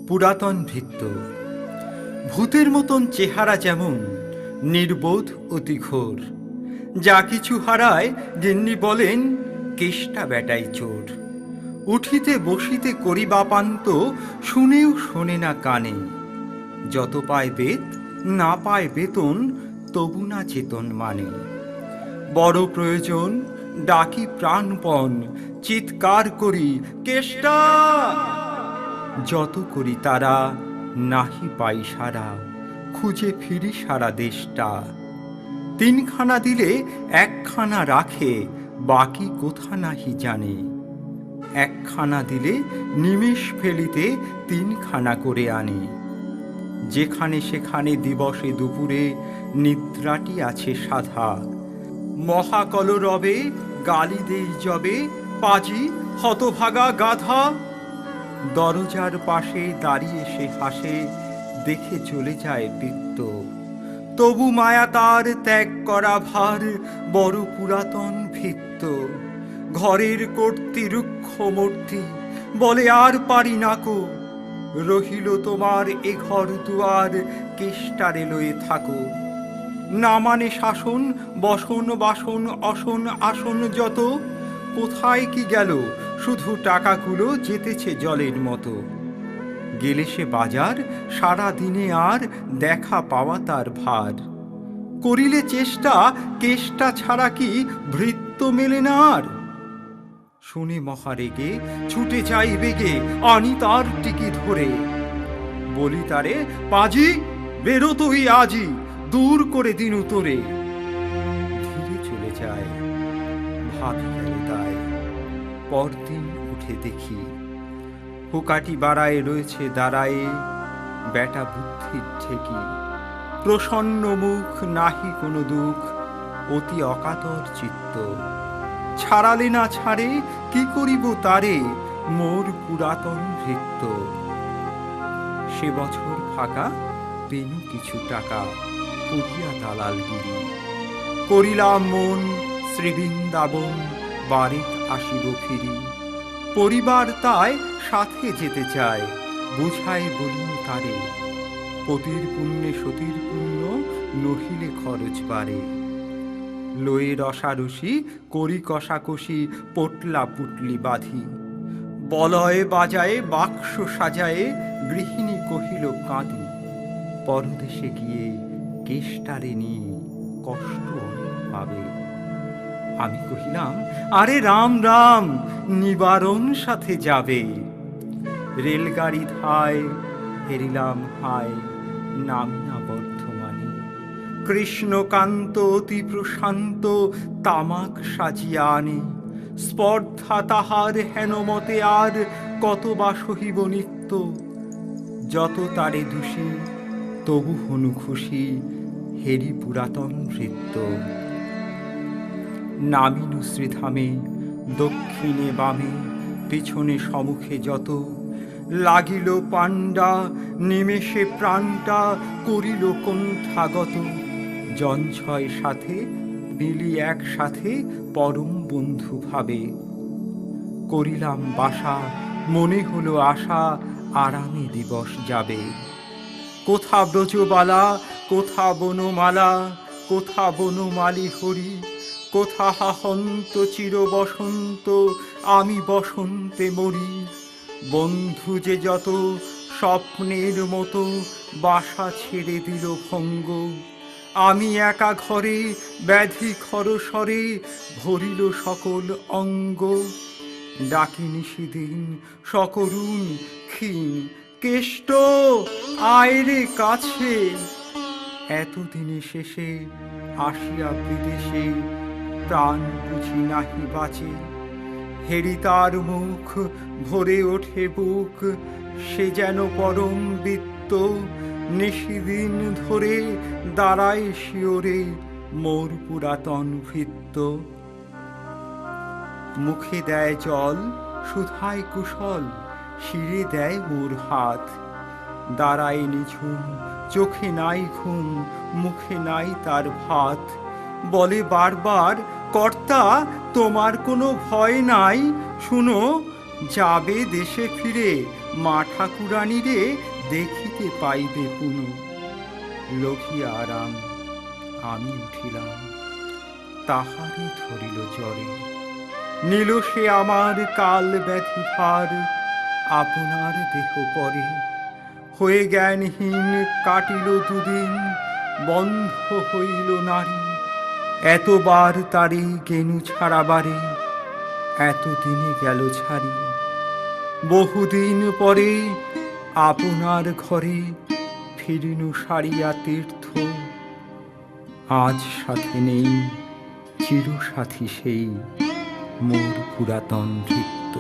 পুরাতন ভৃত্য। ভূতের মতন চেহারা যেমন, নির্বোধ অতি ঘোর। যা কিছু হারায় গিন্নি বলেন, কেষ্টা বেটাই চোর। উঠিতে বসিতে করিবা পান্ত, শুনেও শোনে না কানে। যত পায় বেত না পায় বেতন, তবু না চেতন মানে। বড় প্রয়োজন ডাকি প্রাণপণ, চিৎকার করি কেষ্টা। যত করি তারা নাহি পাই সারা, খুঁজে ফিরি সারা দেশটা। তিনখানা দিলে একখানা রাখে, বাকি কোথা নাহি জানে। একখানা দিলে নিমেষ ফেলিতে তিনখানা করে আনে। যেখানে সেখানে দিবসে দুপুরে নিদ্রাটি আছে সাধা। মহাকলরবে গালি দেই যবে, পাজি হতভাগা গাধা। দরজার পাশে দাঁড়িয়ে সে হাসে, দেখে চলে যায় বৃত্ত। তবু মায়া তার ত্যাগ করা ভার, বড় পুরাতন ভৃত্য। ঘরের কর্তৃরুক্ষ মূর্তি বলে, আর পারি নাকো। রহিল তোমার এ ঘর দুয়ার, কেষ্টারে লয়ে থাকো। না মানে শাসন বসন বাসন অসন আসন যত, কোথায় কি গেল শুধু টাকাগুলো যেতেছে জলের মতো। গেলে সে বাজার সারা দিনে আর দেখা পাওয়া তার ভার। করিলে চেষ্টা কেষ্টা ছাড়া কি ভৃত্য মেলে না আর। শুনে মহারেগে ছুটে যাই বেগে, আনি তার টিকি ধরে। বলি তারে, পাজি বেরো তুই আজি, দূর করে দিন উতরে। ধীরে চলে যায়, ভাবি গেল তাই। পরদিন উঠে দেখি, পোকাটি বাড়ায় রয়েছে দাঁড়ায়ে, বেটা বুদ্ধির ঠেকি। প্রসন্ন মুখ, নাহি কোনো দুঃখ, অতি অকাতর চিত্ত। ছাড়ালে না ছাড়ে, কি করিব তারে, মোর পুরাতন ভৃত্য। সে বছর ফাঁকা পেনু কিছু টাকা, করিয়া দালালগিরি। করিলাম মন শ্রীবৃন্দাবন, বাড়িত আসিব ফিরি। পরিবার তাই সাথে যেতে চায়, বুঝায় বলিন তারে। পতির পুণ্যে সতীর পুণ্য, নহিলে খরচ বাড়ে। লয়ে রসারসি করি কষাকষি, পটলা পুটলি বাঁধি। বলয় বাজায়ে বাক্স সাজায়ে, গৃহিণী কহিল কাঁদি। পরদেশে গিয়ে কেষ্টারে নিয়ে কষ্ট অনেক পাবে। আমি কহিলাম, আরে রাম রাম, নিবারণ সাথে যাবে। রেলগাড়ি ধায় হেরিলাম হায়, নামি না বর্ধমানে। কৃষ্ণকান্ত অতি প্রশান্ত, তামাক সাজিয়া আনে। স্পর্ধা তাহার হেনমতে আর, কত বা সহিব নিত্য। যত তারে দোষী তবু হনু খুশি, হেরি পুরাতন ভৃত্য। নামিনু শ্রীধামে, দক্ষিণে বামে, পিছনে সম্মুখে যত। লাগিল পাণ্ডা নিমেষে প্রাণটা, করিল কণ্ঠাগত। জঞ্ছয় সাথে মিলি একসাথে, পরম বন্ধু ভাবে। করিলাম বাসা, মনে হলো আশা, আরামে দিবস যাবে। কোথা ব্রজবালা, কোথা বনমালা, কোথা বনমালী হরি। কোথা হাহন্ত চির বসন্ত, আমি বসন্তে মরি। বন্ধু যে যত স্বপ্নের মতো, বাসা ছেড়ে দিল ভঙ্গ। আমি একা ঘরে ব্যাধি খরস্বরে, ভরিল সকল অঙ্গ। ডাকি নিশিদিন সকরুণ ক্ষীণ, কেষ্ট আয়রে কাছে। এতদিনে শেষে আসিয়া বিদেশে, প্রাণ বুঝি নাহি বাঁচে। হেরি তার মুখ, ভরে ওঠে বুক, সে যেন পরম বৃত্ত। নিশিদিন ধরে দাঁড়ায় শিওরে, মোর পুরাতন ভৃত্য। মুখে দেয় জল সুধায় কুশল, শিরে দেয় মোর হাত। দাঁড়ায় নিঝুম, চোখে নাই ঘুম, মুখে নাই তার ভাত। বলে বারবার, কর্তা তোমার কোনো ভয় নাই, শুনো যাবে দেশে ফিরে, মা ঠাকুরানীরে দেখিতে পাইবে পুনঃ। লঘিয়া আরাম আমি উঠিলাম, তাহারে ধরিল জ্বরে। নিল সে আমার কাল ব্যাধি ভার, আপনার দেহ পরে। হয়ে জ্ঞানহীন কাটিল দুদিন, বন্ধ হইল নারী। এতবার তারে গেনু ছাড়াবারে, এতদিনে গেল ছাড়ি। বহুদিন পরে আপনার ঘরে ফিরিনু সারিয়া তীর্থ। আজ সাথে নেই চিরসাথী সেই মোর পুরাতন ভৃত্য।